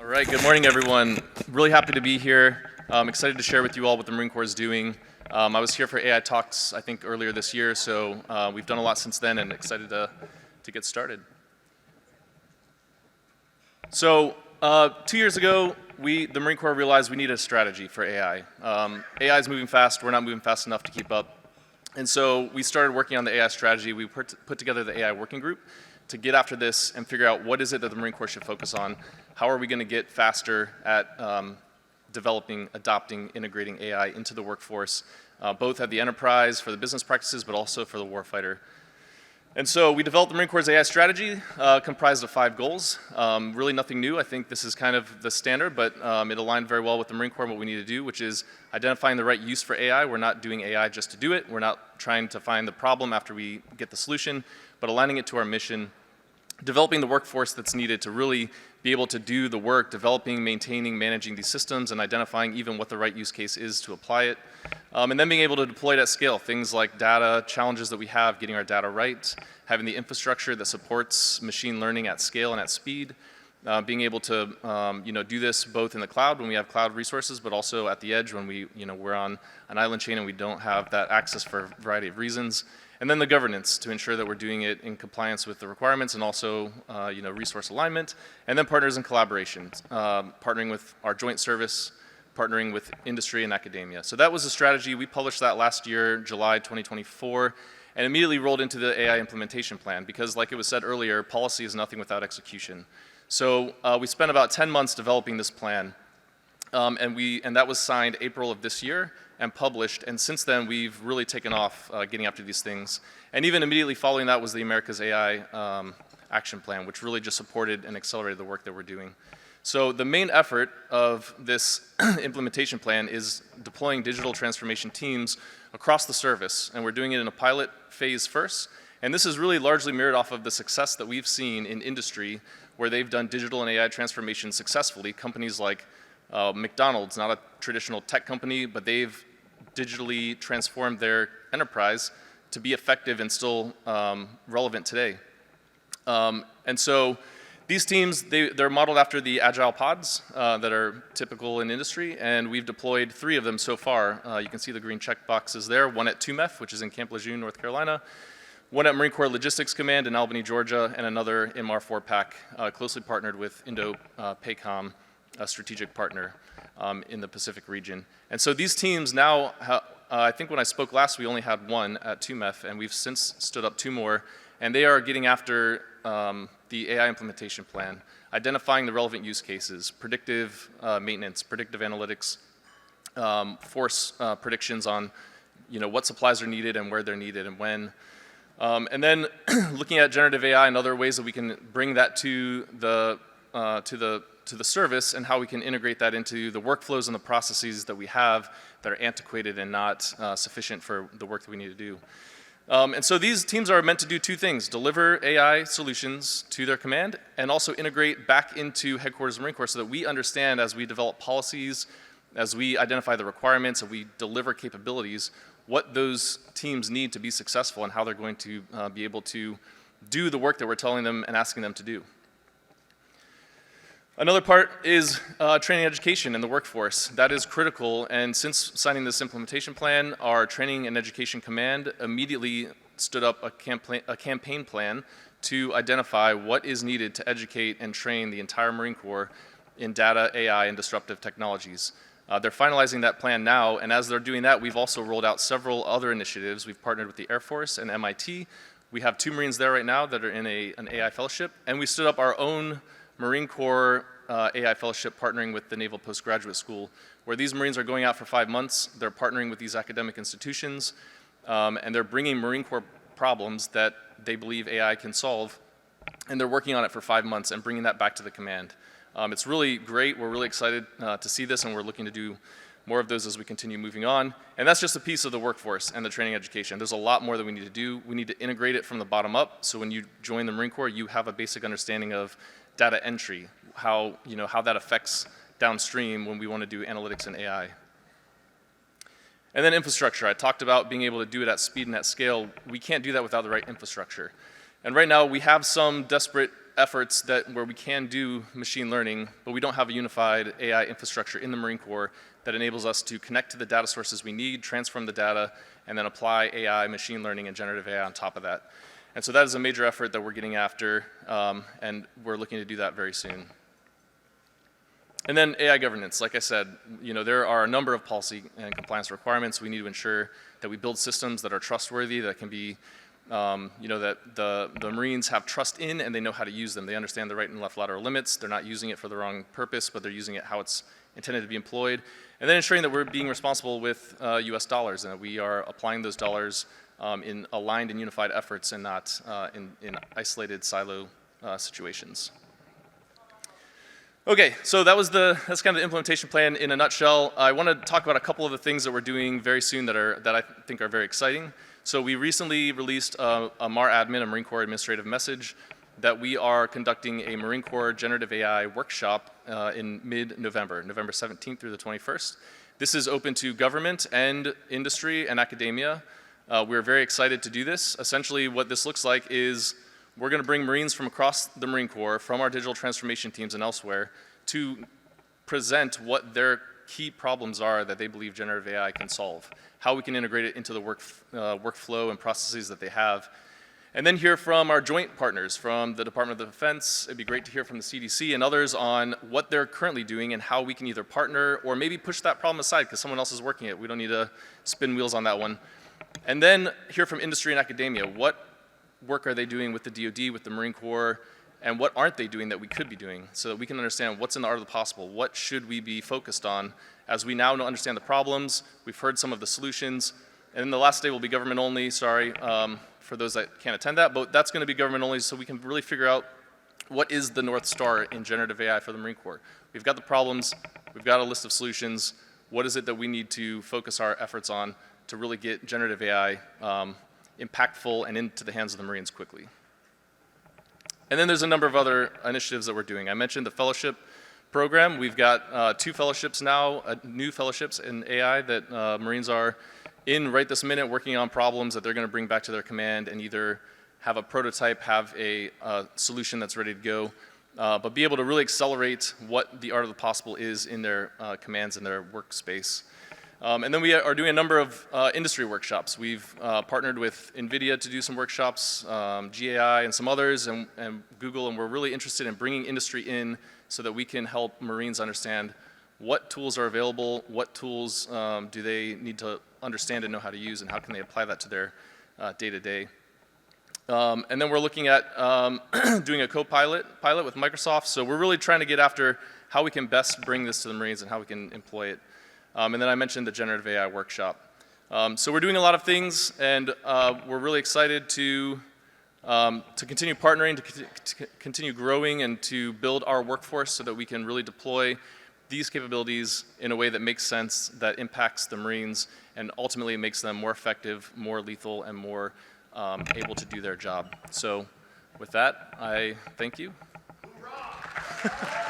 All right, good morning, everyone. Really happy to be here. I'm excited to share with you all what the Marine Corps is doing. I was here for AI Talks, I think, earlier this year, so we've done a lot since then and excited to get started. So 2 years ago, the Marine Corps realized we needed a strategy for AI. AI is moving fast. We're not moving fast enough to keep up. And so we started working on the AI strategy. We put together the AI working group to get after this and figure out what is it that the Marine Corps should focus on. How are we going to get faster at developing, adopting, integrating AI into the workforce, both at the enterprise for the business practices, but also for the warfighter. And so we developed the Marine Corps' AI strategy, comprised of 5 goals. Really nothing new. I think this is kind of the standard, but it aligned very well with the Marine Corps and what we need to do, which is identifying the right use for AI. We're not doing AI just to do it. We're not trying to find the problem after we get the solution, but aligning it to our mission, developing the workforce that's needed to really be able to do the work, developing, maintaining, managing these systems, and identifying even what the right use case is to apply it. And then being able to deploy it at scale, things like data, challenges that we have, getting our data right, having the infrastructure that supports machine learning at scale and at speed, being able to do this both in the cloud when we have cloud resources, but also at the edge when we're on an island chain and we don't have that access for a variety of reasons. And then the governance to ensure that we're doing it in compliance with the requirements and also resource alignment. And then partners and collaboration, partnering with our joint service, partnering with industry and academia. So that was the strategy. We published that last year, July 2024, and immediately rolled into the AI implementation plan because, like it was said earlier, policy is nothing without execution. So we spent about 10 months developing this plan, and that was signed April of this year and published, and since then we've really taken off getting after these things. And even immediately following that was the America's AI Action Plan, which really just supported and accelerated the work that we're doing. So the main effort of this implementation plan is deploying digital transformation teams across the service, and we're doing it in a pilot phase first. And this is really largely mirrored off of the success that we've seen in industry where they've done digital and AI transformation successfully. Companies like McDonald's, not a traditional tech company, but they've digitally transformed their enterprise to be effective and still relevant today. And so these teams, they're modeled after the agile pods that are typical in industry, and we've deployed 3 of them so far. You can see the green check boxes there, one at 2MEF, which is in Camp Lejeune, North Carolina, one at Marine Corps Logistics Command in Albany, Georgia, and another in MAR4PAC, closely partnered with Indo-PACOM, a strategic partner in the Pacific region. And so these teams now, I think when I spoke last, we only had 1 at 2MEF, and we've since stood up 2 more, and they are getting after the AI implementation plan, identifying the relevant use cases, predictive maintenance, predictive analytics, force predictions on what supplies are needed and where they're needed and when. And then looking at generative AI and other ways that we can bring that to the service and how we can integrate that into the workflows and the processes that we have that are antiquated and not sufficient for the work that we need to do. And so these teams are meant to do 2 things: deliver AI solutions to their command and also integrate back into headquarters of the Marine Corps so that we understand as we develop policies, as we identify the requirements, and we deliver capabilities, what those teams need to be successful and how they're going to be able to do the work that we're telling them and asking them to do. Another part is training education in the workforce. That is critical, and since signing this implementation plan, our training and education command immediately stood up a campaign plan to identify what is needed to educate and train the entire Marine Corps in data, AI, and disruptive technologies. They're finalizing that plan now, and as they're doing that, we've also rolled out several other initiatives. We've partnered with the Air Force and MIT. We have 2 Marines there right now that are in an AI fellowship, and we stood up our own Marine Corps AI fellowship partnering with the Naval Postgraduate School, where these Marines are going out for 5 months. They're partnering with these academic institutions, and they're bringing Marine Corps problems that they believe AI can solve, and they're working on it for 5 months and bringing that back to the command. It's really great. We're really excited to see this, and we're looking to do more of those as we continue moving on. And that's just a piece of the workforce and the training education. There's a lot more that we need to do. We need to integrate it from the bottom up, so when you join the Marine Corps, you have a basic understanding of data entry, how that affects downstream when we want to do analytics and AI. And then infrastructure. I talked about being able to do it at speed and at scale. We can't do that without the right infrastructure. And right now we have some desperate efforts where we can do machine learning, but we don't have a unified AI infrastructure in the Marine Corps that enables us to connect to the data sources we need, transform the data, and then apply AI, machine learning, and generative AI on top of that. And so that is a major effort that we're getting after, and we're looking to do that very soon. And then AI governance. Like I said, there are a number of policy and compliance requirements. We need to ensure that we build systems that are trustworthy, that can be, that the Marines have trust in and they know how to use them. They understand the right and left lateral limits. They're not using it for the wrong purpose, but they're using it how it's intended to be employed. And then ensuring that we're being responsible with US dollars and that we are applying those dollars in aligned and unified efforts and not in isolated silo situations. Okay, so that's kind of the implementation plan in a nutshell. I want to talk about a couple of the things that we're doing very soon that I think are very exciting. So we recently released a MAR-Admin, a Marine Corps Administrative Message, that we are conducting a Marine Corps Generative AI workshop in mid-November, November 17th through the 21st. This is open to government and industry and academia. We're very excited to do this. Essentially what this looks like is we're going to bring Marines from across the Marine Corps, from our digital transformation teams and elsewhere, to present what their key problems are that they believe generative AI can solve, how we can integrate it into the workflow and processes that they have, and then hear from our joint partners from the Department of Defense. It'd be great to hear from the CDC and others on what they're currently doing and how we can either partner or maybe push that problem aside because someone else is working it. We don't need to spin wheels on that one. And then hear from industry and academia. What work are they doing with the DoD, with the Marine Corps, and what aren't they doing that we could be doing so that we can understand what's in the art of the possible, what should we be focused on as we now understand the problems, we've heard some of the solutions, and then the last day will be government only, sorry for those that can't attend that, but that's going to be government only so we can really figure out what is the North Star in generative AI for the Marine Corps. We've got the problems, we've got a list of solutions, what is it that we need to focus our efforts on to really get generative AI impactful and into the hands of the Marines quickly. And then there's a number of other initiatives that we're doing. I mentioned the fellowship program. We've got 2 fellowships now, new fellowships in AI that Marines are in right this minute working on problems that they're going to bring back to their command and either have a prototype, have a solution that's ready to go, but be able to really accelerate what the art of the possible is in their commands and their workspace. And then we are doing a number of industry workshops. We've partnered with NVIDIA to do some workshops, GAI and some others, and Google, and we're really interested in bringing industry in so that we can help Marines understand what tools are available, what tools do they need to understand and know how to use, and how can they apply that to their day-to-day. And then we're looking at doing a pilot with Microsoft, so we're really trying to get after how we can best bring this to the Marines and how we can employ it. And then I mentioned the generative AI workshop. So we're doing a lot of things, and we're really excited to continue partnering, to continue growing, and to build our workforce so that we can really deploy these capabilities in a way that makes sense, that impacts the Marines, and ultimately makes them more effective, more lethal, and more able to do their job. So with that, I thank you. Hoorah!